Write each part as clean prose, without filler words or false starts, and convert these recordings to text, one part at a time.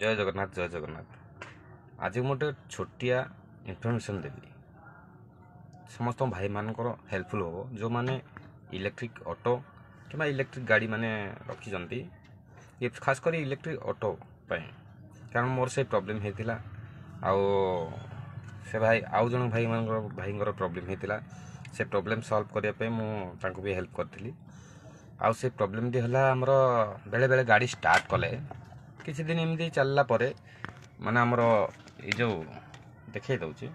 जय जगन्नाथ जय जगन्नाथ। आज गोटे छोटिया इनफर्मेशन देवी समस्त भाई मानकर हेल्पफुल हो जो माने इलेक्ट्रिक ऑटो कि इलेक्ट्रिक गाड़ी माने रखी ये खास कर इलेक्ट्रिक ऑटो कारण मोर से प्रॉब्लम होता से भाई आउ जन भाई प्रॉब्लम होता से प्रॉब्लम सॉल्व करने मुझे भी हेल्प करी आउ से प्रॉब्लम दी है आमर बेले बेले गाड़ी स्टार्ट कले किसी दिन एमती चलला परे माने आमर ये जो देखे दौचे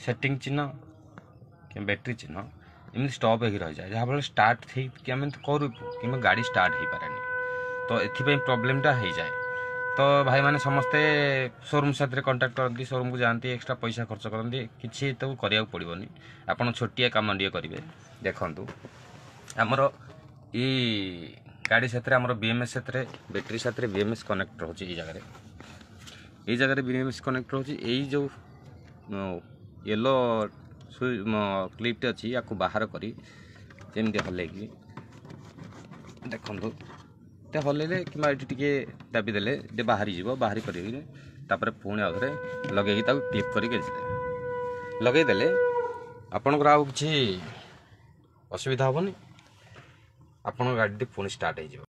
सेटिंग चिन्ह कि बैटेरी चिन्ह एमती स्टॉप हो रही जाए जहाँ स्टार्ट थी कि आम करूँ कि गाड़ी स्टार्ट हो पारे तो ये प्रॉब्लमटा हो जाए तो भाई माने समस्ते शोरूम साथ कांटेक्ट करती शोरूम को जाती एक्स्ट्रा पैसा खर्च करती किसी तो करा पड़ोनी आपड़ छोटिया कम टे करेंगे देखु आमर ये गाड़ी साथ आम बीएमएस साथ बैटेरी साथ बीएमएस कनेक्ट रोचे ये जगह बीएमएस कनेक्ट रोचे यही जो येलो क्लिपटे अच्छी या बाहर करी जमी हल्ले देखु हल्ले कि टे दाबीदे ये बाहरी जीव बाहरी कर पुणी आउे लगे क्लिप करके लगेदे आपणकर आउ कि असुविधा हेनी आपण गाड़ी पुणी स्टार्ट हो।